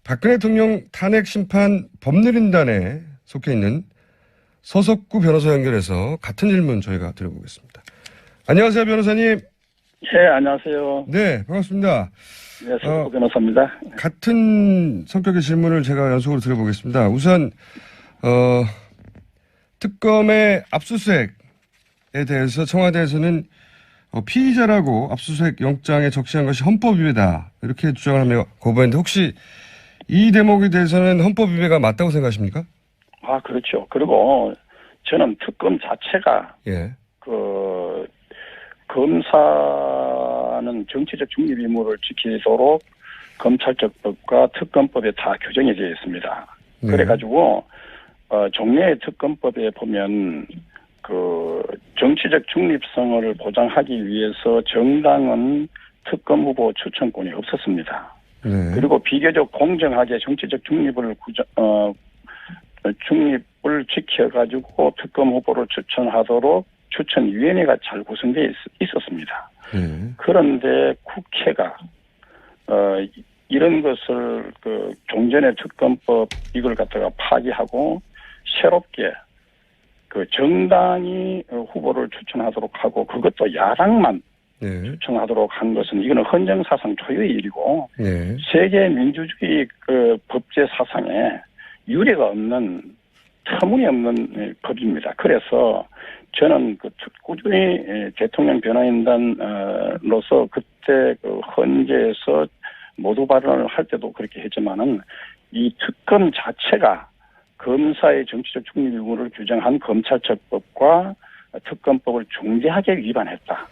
박근혜 대통령 탄핵 심판 법률인단에 속해 있는 서석구 변호사 연결해서 같은 질문 저희가 드려보겠습니다. 안녕하세요, 변호사님. 네, 안녕하세요. 네, 반갑습니다. 네, 서석구 변호사입니다. 같은 성격의 질문을 제가 연속으로 드려보겠습니다. 우선 특검의 압수수색에 대해서 청와대에서는 피의자라고 압수수색 영장에 적시한 것이 헌법위배다 이렇게 주장을 하며 거부했는데 혹시 이 대목에 대해서는 헌법위배가 맞다고 생각하십니까? 아, 그렇죠. 그리고 저는 특검 자체가 예. 검사는 정치적 중립 의무를 지키도록 검찰적법과 특검법에 다 규정이 되어 있습니다. 네. 그래가지고 종래의 특검법에 보면 정치적 중립성을 보장하기 위해서 정당은 특검 후보 추천권이 없었습니다. 네. 그리고 비교적 공정하게 정치적 중립을 지켜가지고 특검 후보를 추천하도록 추천위원회가 잘 구성되어 있었습니다. 네. 그런데 국회가 이런 것을 종전의 특검법 이걸 갖다가 파기하고 새롭게 정당이 후보를 추천하도록 하고 그것도 야당만 네. 추천하도록 한 것은 이거는 헌정사상 초유의 일이고 네. 세계 민주주의 법제 사상에 유례가 없는 터무니없는 법입니다. 그래서 저는 꾸준히 대통령 변호인단으로서 그때 헌재에서 모두 발언을 할 때도 그렇게 했지만은 이 특검 자체가 검사의 정치적 중립 의무를 규정한 검찰처법과 특검법을 중대하게 위반했다.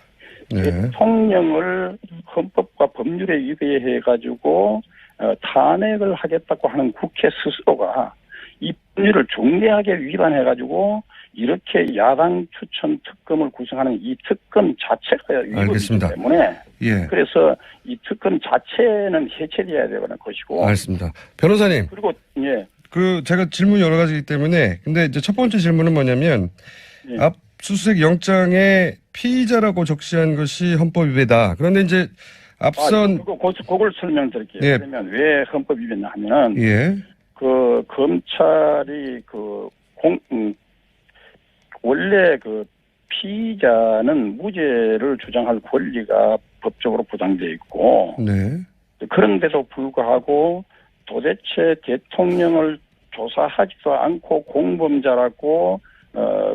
네. 대통령을 헌법과 법률에 위배해가지고 탄핵을 하겠다고 하는 국회 스스로가 이 법률을 중대하게 위반해가지고 이렇게 야당 추천 특검을 구성하는 이 특검 자체가 위법이기 때문에 예. 그래서 이 특검 자체는 해체돼야 되는 것이고. 알겠습니다. 변호사님. 그리고 예. 제가 질문이 여러 가지이기 때문에 근데 이제 첫 번째 질문은 뭐냐면 예. 압수수색 영장에 피의자라고 적시한 것이 헌법 위배다. 그런데 이제 앞선 그걸 설명드릴게요. 예. 그러면 왜 헌법 위배냐 하면 예. 검찰이 원래 피의자는 무죄를 주장할 권리가 법적으로 보장되어 있고 네. 그런데도 불구하고 도대체 대통령을 조사하지도 않고 공범자라고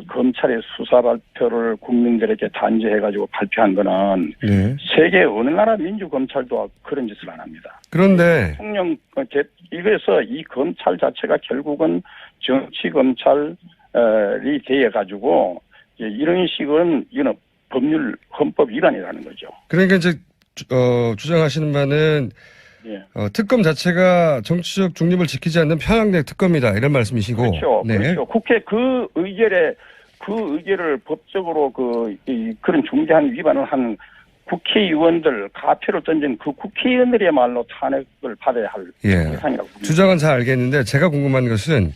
검찰의 수사 발표를 국민들에게 단죄해가지고 발표한 거는 네. 세계 어느 나라 민주검찰도 그런 짓을 안 합니다. 그런데 이래서 이 검찰 자체가 결국은 정치검찰이 되어가지고 이런 식은 이건 헌법 위반이라는 거죠. 그러니까 이제 주장하시는 바는 예. 특검 자체가 정치적 중립을 지키지 않는 편향된 특검이다 이런 말씀이시고. 그렇죠. 네. 그렇죠. 국회 그 의결을 법적으로 그런 중대한 위반을 한 국회의원들 가표를 던진 그 국회의원들이야말로 탄핵을 받아야 할 대상이라고 봅니다. 주장은 잘 알겠는데 제가 궁금한 것은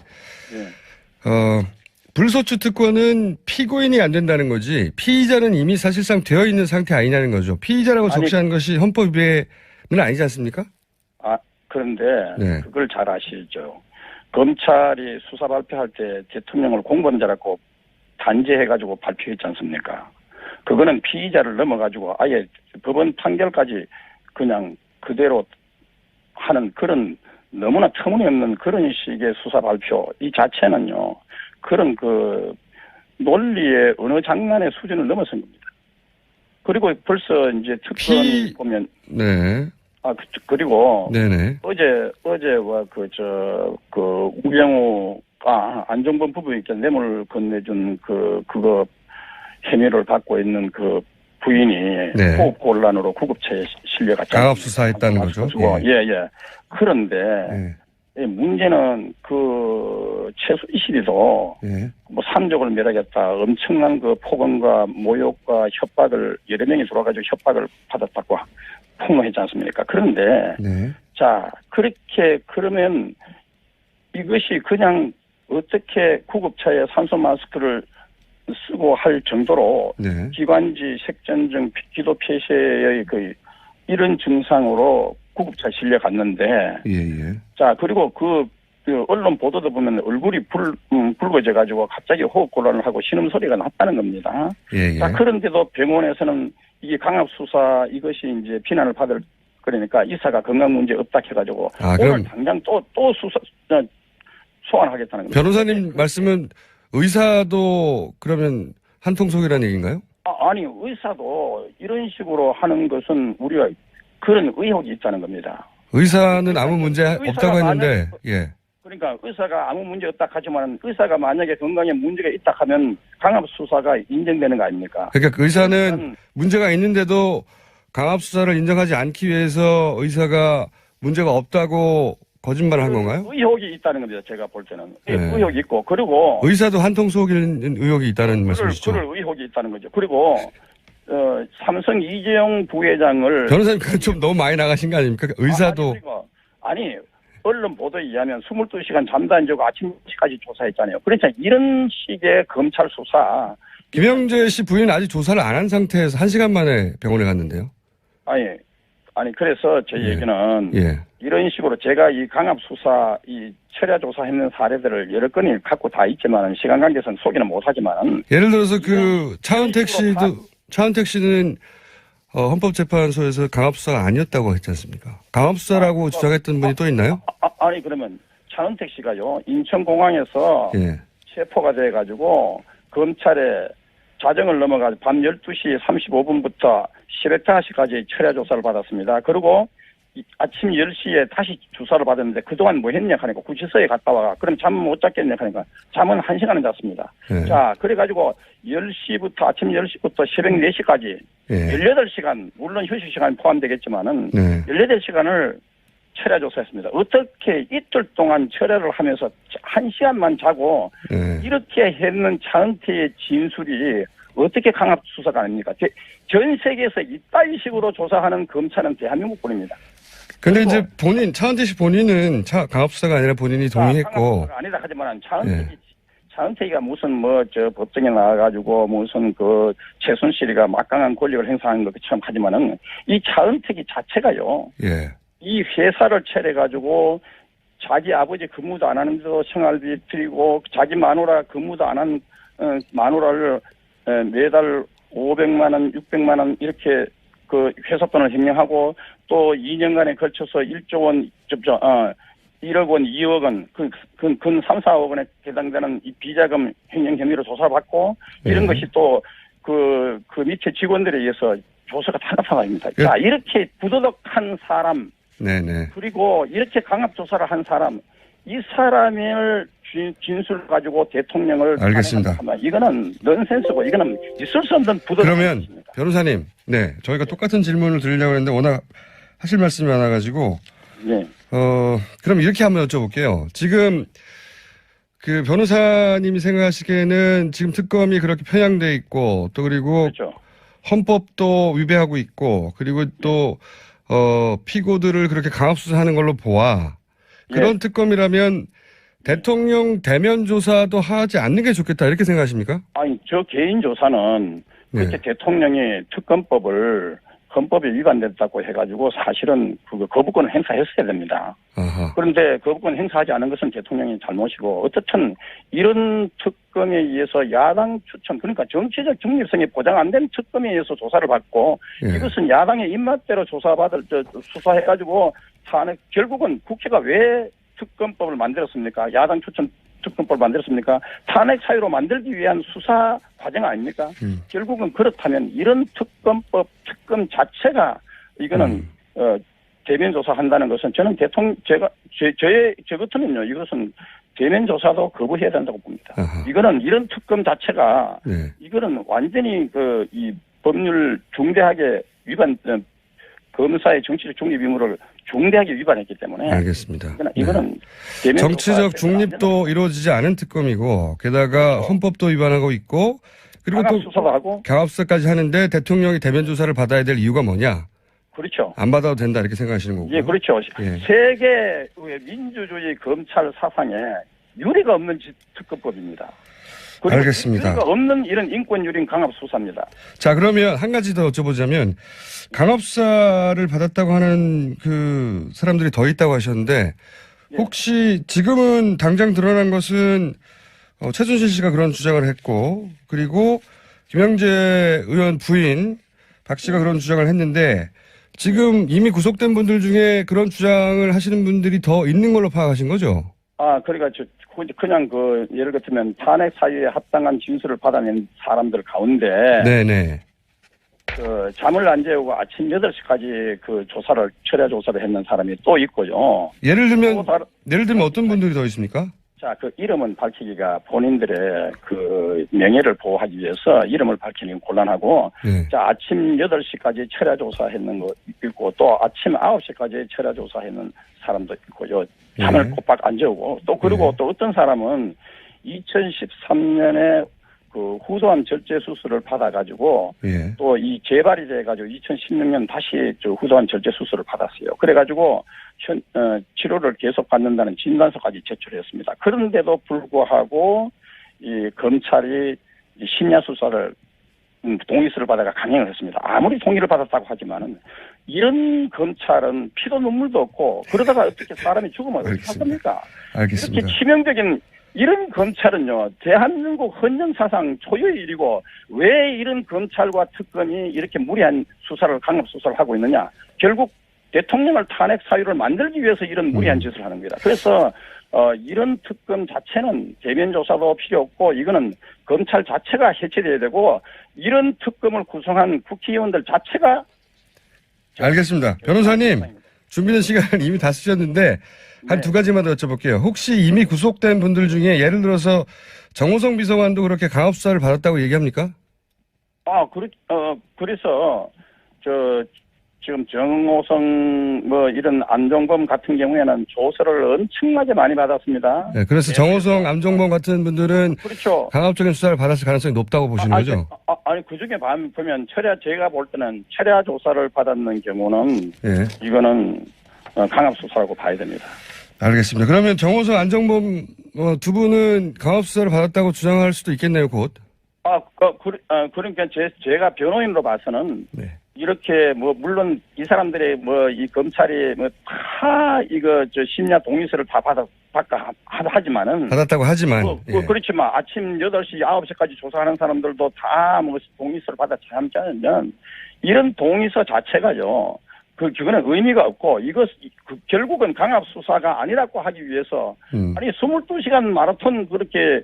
불소추 특권은 피고인이 안 된다는 거지 피의자는 이미 사실상 되어 있는 상태 아니냐는 거죠. 피의자라고 적시한 것이 헌법 위배는 아니지 않습니까? 그런데 네. 그걸 잘 아시죠. 검찰이 수사 발표할 때 대통령을 공범자라고 단죄해가지고 발표했지 않습니까? 그거는 피의자를 넘어가지고 아예 법원 판결까지 그냥 그대로 하는 그런 너무나 터무니없는 그런 식의 수사 발표 이 자체는요. 그런 논리의 어느 장난의 수준을 넘어선 겁니다. 그리고 벌써 이제 특검이 보면 네. 그리고 네네. 어제와 우병우가 안종범 부부에게 뇌물 건네준 그거 혐의를 받고 있는 부인이 네. 호흡 곤란으로 구급차에 실려갔잖아요. 강압 수사했다는 거죠. 예. 그런데 문제는 최순실이도 삼족을 멸하겠다 엄청난 폭언과 모욕과 협박을 여러 명이 들어와가지고 협박을 받았다고 폭로했지 않습니까? 그런데 자 그러면 이것이 그냥 어떻게 구급차에 산소 마스크를 쓰고 할 정도로 기관지 색전증 기도 폐쇄의 이런 증상으로 구급차에 실려 갔는데 예. 자 그리고 그 언론 보도도 보면 얼굴이 붉어져 가지고 갑자기 호흡곤란을 하고 신음소리가 났다는 겁니다. 예. 자 그런데도 병원에서는 이게 강압 수사 이것이 이제 비난을 받을 그러니까 이사가 건강 문제 없다 해가지고 오늘 당장 또 수사 소환하겠다는 겁니다. 변호사님 말씀은 의사도 그러면 한통속이라는 얘기인가요? 아니 의사도 이런 식으로 하는 것은 우리가 그런 의혹이 있다는 겁니다. 의사는 아무 문제 없다고 했는데 예. 그러니까 의사가 아무 문제 없다 하지만 의사가 만약에 건강에 문제가 있다 하면 강압 수사가 인정되는 거 아닙니까? 그러니까 의사는 문제가 있는데도 강압 수사를 인정하지 않기 위해서 의사가 문제가 없다고 거짓말을 한 건가요? 의혹이 있다는 겁니다. 제가 볼 때는 네. 의혹이 있고 그리고 의사도 한통속인 의혹이 있다는 말씀이시죠? 그럴 의혹이 있다는 거죠. 그리고 삼성 이재용 부회장을 변호사님 그건 좀 너무 많이 나가신 거 아닙니까? 의사도 아니 언론 보도에 의하면 22시간 잠도 안 자고 아침 10시까지 조사했잖아요. 그러니까 이런 식의 검찰 수사 김영재 씨 부인은 아직 조사를 안 한 상태에서 1시간 만에 병원에 갔는데요. 아니 그래서 제 얘기는 이런 식으로 제가 이 강압 수사 이 철야 조사했는 사례들을 여러 건을 갖고 다 있지만 시간 관계상 소개는 못하지만 예를 들어서 그 차은택 씨는 헌법재판소에서 강압 수사가 아니었다고 했지 않습니까? 강압 수사라고 주장했던 분이 또 있나요? 아니 그러면 차은택 씨가요 인천공항에서 체포가 돼가지고 검찰에 자정을 넘어가서 밤 12시 35분부터 새벽 5시까지 철야 조사를 받았습니다. 그리고 아침 10시에 다시 주사를 받았는데 그동안 뭐 했냐 하니까 구치소에 갔다 와가 그럼 잠 못 잤겠냐 하니까 잠은 1시간은 잤습니다. 자 그래가지고 10시부터 아침 10시부터 새벽 4시까지 18시간 물론 휴식시간 포함되겠지만은 18시간을 철야 조사했습니다. 어떻게 이틀 동안 철야를 하면서 1시간만 자고 이렇게 했는 차은택의 진술이 어떻게 강압 수사가 아닙니까? 전 세계에서 이따위 식으로 조사하는 검찰은 대한민국뿐입니다. 근데 이제 차은택 씨 본인은 강압 수사가 아니라 본인이 동의했고. 강압 수사가 아니다 하지만 차은택이가 무슨 법정에 나와가지고 무슨 최순실이가 막강한 권력을 행사하는 것처럼 하지만은 이 차은택이 자체가요. 이 회사를 차려가지고 자기 아버지 근무도 안 하는데도 생활비 드리고 자기 마누라 근무도 안 한 마누라를 매달 500만 원, 600만 원 이렇게 그 회사 돈을 횡령하고 또 2년간에 걸쳐서 1조 원, 1억 원, 2억 원, 근 3, 4억 원에 해당되는 이 비자금 횡령 혐의로 조사받고 이런 것이 또 그 밑에 직원들에 의해서 조사가 다급하다입니다. 자, 이렇게 부도덕한 사람, 그리고 이렇게 강압 조사를 한 사람, 이 사람을 진술 가지고 대통령을 알겠습니다. 이거는 넌센스고 이거는 있을 수 없는 부도덕. 그러면 변호사님, 저희가 똑같은 질문을 드리려고 했는데 워낙 하실 말씀이 많아가지고 그럼 이렇게 한번 여쭤볼게요. 지금 그 변호사님이 생각하시기에는 지금 특검이 그렇게 편향돼 있고 또 그리고 헌법도 위배하고 있고 그리고 또 피고들을 그렇게 강압 수사하는 걸로 보아. 그런 특검이라면 대통령 대면 조사도 하지 않는 게 좋겠다 이렇게 생각하십니까? 아니 저 개인 조사는 그렇게 대통령이 특검법을 헌법에 위반됐다고 해가지고 사실은 거부권을 행사했어야 됩니다. 그런데 거부권 행사하지 않은 것은 대통령의 잘못이고 어떻든 이런 특검에 의해서 야당 추천 그러니까 정치적 중립성이 보장 안 된 특검에 의해서 조사를 받고 이것은 야당의 입맛대로 수사해가지고 결국은 국회가 왜 특검법을 만들었습니까? 야당 추천 특검법을 만들었습니까? 탄핵 사유로 만들기 위한 수사 과정 아닙니까? 결국은 그렇다면 이런 특검 자체가 이거는 대면 조사한다는 것은 저는 저 같으면요 이것은 대면 조사도 거부해야 된다고 봅니다. 이거는 이런 특검 자체가 이거는 완전히 이 법률 중대하게 위반 검사의 정치적 중립 의무를 중대하게 위반했기 때문에 알겠습니다. 이거는 정치적 중립도 이루어지지 않은 특검이고 게다가 헌법도 위반하고 있고 그리고 또 강압수사까지 하는데 대통령이 대면 조사를 받아야 될 이유가 뭐냐? 그렇죠. 안 받아도 된다 이렇게 생각하시는 거고요. 예, 그렇죠. 세계 민주주의 검찰 사상에 유례가 없는 특검법입니다. 알겠습니다. 그러니까 없는 이런 인권유린 강압 수사입니다. 자, 그러면 한 가지 더 여쭤보자면 강압사를 받았다고 하는 그 사람들이 더 있다고 하셨는데 혹시 지금은 당장 드러난 것은 최순실 씨가 그런 주장을 했고 그리고 김영재 의원 부인 박 씨가 그런 주장을 했는데 지금 이미 구속된 분들 중에 그런 주장을 하시는 분들이 더 있는 걸로 파악하신 거죠? 그러니까 그냥 예를 들면 탄핵 사유에 합당한 진술을 받아낸 사람들 가운데 네네. 잠을 안 재우고 아침 8시까지 철야 조사를 했는 사람이 또 있고요. 예를 들면 어떤 분들이 더 있습니까? 자, 이름은 밝히기가 본인들의 명예를 보호하기 위해서 이름을 밝히는 게 곤란하고, 네. 자, 아침 8시까지 철야 조사했는 거 있고, 또 아침 9시까지 철야 조사했는 사람도 있고요. 잠을 꼬박 안 재우고, 또 그리고 또 어떤 사람은 2013년에 후두암 절제 수술을 받아가지고, 또 이 재발이 돼가지고 2016년 다시 후두암 절제 수술을 받았어요. 그래가지고, 치료를 계속 받는다는 진단서까지 제출했습니다. 그런데도 불구하고 이 검찰이 심야 수사를 동의서를 받아가 강행을 했습니다. 아무리 동의를 받았다고 하지만은 이런 검찰은 피도 눈물도 없고 그러다가 어떻게 사람이 죽으면 어떻게 할 겁니까? 알겠습니다. 이렇게 치명적인 이런 검찰은요, 대한민국 헌정사상 초유의 일이고 왜 이런 검찰과 특검이 이렇게 무리한 수사를 강압 수사를 하고 있느냐? 결국 대통령을 탄핵 사유를 만들기 위해서 이런 무리한 짓을 하는 겁니다. 그래서 이런 특검 자체는 대면 조사도 필요 없고 이거는 검찰 자체가 해체돼야 되고 이런 특검을 구성한 국회의원들 자체가 알겠습니다. 변호사님 준비된 시간을 이미 다 쓰셨는데 한 두 가지만 더 여쭤볼게요. 혹시 이미 구속된 분들 중에 예를 들어서 정호성 비서관도 그렇게 강압 수사를 받았다고 얘기합니까? 그래서 지금 정호성 이런 안종범 같은 경우에는 조서를 엄청나게 많이 받았습니다. 네, 그래서 정호성, 안종범 같은 분들은 그렇죠. 강압적인 수사를 받았을 가능성이 높다고 보시는 거죠? 아니 그중에 보면 제가 볼 때는 철야 조사를 받았는 경우는 예. 이거는 강압 수사라고 봐야 됩니다. 알겠습니다. 그러면 정호성, 안종범 두 분은 강압 수사를 받았다고 주장할 수도 있겠네요, 곧. 그러니까 제가 변호인으로 봐서는 네. 이렇게 물론 이 사람들의 이 검찰이 다 심야 동의서를 다 받았다고 하지만 예. 그렇지만 아침 8시, 9시까지 조사하는 사람들도 다 동의서를 받았지 않으면 이런 동의서 자체가요. 그거는 의미가 없고 결국은 강압 수사가 아니라고 하기 위해서 아니 22시간 마라톤 그렇게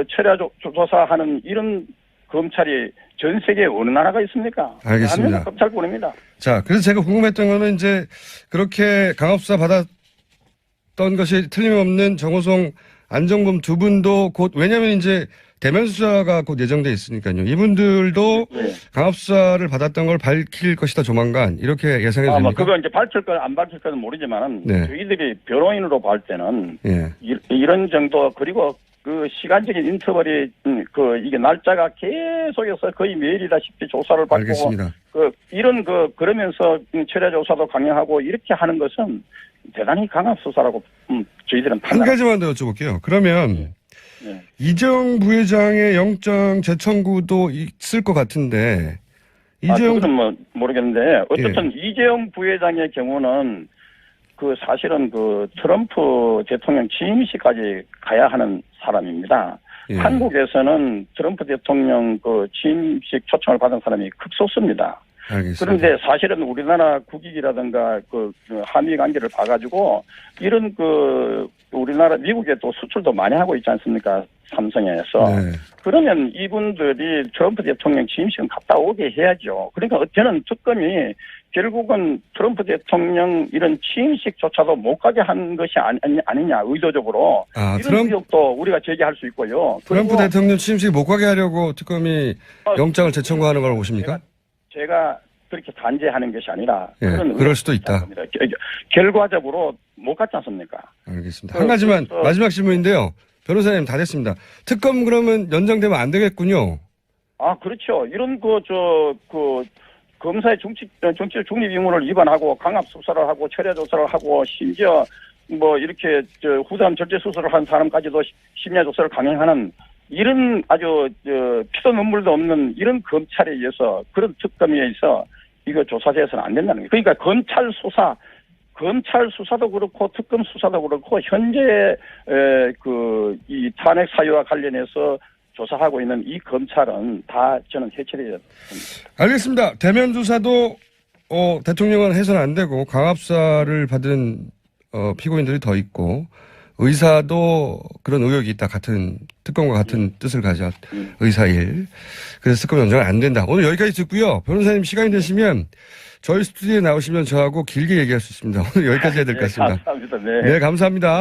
철야 조사하는 이런 검찰이 전 세계에 어느 나라가 있습니까? 알겠습니다. 검찰뿐입니다. 자, 그래서 제가 궁금했던 거는 이제 그렇게 강압수사 받았던 것이 틀림없는 정호성, 안종범 두 분도 곧 왜냐하면 이제 대면 수사가 곧 예정돼 있으니까요. 이분들도 강압수사를 받았던 걸 밝힐 것이다 조만간 이렇게 예상해도 됩니까? 그거 이제 밝힐 건 안 밝힐 건은 모르지만은 저희들이 변호인으로 볼 때는 이런 정도 그리고 시간적인 인터벌이 이게 날짜가 계속해서 거의 매일이다시피 조사를 받고 알겠습니다. 그러면서 철야 조사도 강행하고 이렇게 하는 것은 대단히 강압 수사라고 저희들은 한 가지만 더 여쭤볼게요. 그러면 이재용 부회장의 영장 재청구도 있을 것 같은데 그건 모르겠는데 어쨌든 이재용 부회장의 경우는 사실은 트럼프 대통령 취임식까지 가야 하는 사람입니다. 한국에서는 트럼프 대통령 취임식 초청을 받은 사람이 극소수입니다. 알겠습니다. 그런데 사실은 우리나라 국익이라든가 한미 관계를 봐가지고 이런 우리나라 미국에 또 수출도 많이 하고 있지 않습니까? 삼성에서. 그러면 이분들이 트럼프 대통령 취임식은 갔다 오게 해야죠. 그러니까 저는 특검이 결국은 트럼프 대통령 이런 취임식조차도 못 가게 한 것이 아니냐 의도적으로 이런 의혹도 우리가 제기할 수 있고요. 트럼프 대통령 취임식 못 가게 하려고 특검이 영장을 재청구하는 걸 보십니까? 제가 그렇게 단죄하는 것이 아니라 그럴 수도 있다. 결과적으로 못 갔지 않습니까? 알겠습니다. 한 가지만 마지막 질문인데요. 변호사님 다 됐습니다. 특검 그러면 연장되면 안 되겠군요. 그렇죠. 이런 검사의 정치적 중립 의무를 위반하고 강압 수사를 하고 철야 조사를 하고 심지어 이렇게 후담 절제 수술을 한 사람까지도 심야 조사를 강행하는 이런 아주 피도 눈물도 없는 이런 검찰에 의해서 그런 특검에 의해서 이거 조사돼서는 안 된다는 거예요. 그러니까 검찰 수사도 그렇고 특검 수사도 그렇고 현재 이 탄핵 사유와 관련해서 조사하고 있는 이 검찰은 다 저는 해체돼야 됩니다. 알겠습니다. 대면 조사도 대통령은 해서는 안 되고 강압수사를 받은 피고인들이 더 있고 의사도 그런 의혹이 있다. 같은 특검과 같은 뜻을 가져 의사일. 그래서 특검 연장은 안 된다. 오늘 여기까지 듣고요. 변호사님 시간이 되시면 저희 스튜디오에 나오시면 저하고 길게 얘기할 수 있습니다. 오늘 여기까지 해야 될 것 같습니다. 감사합니다. 네, 감사합니다.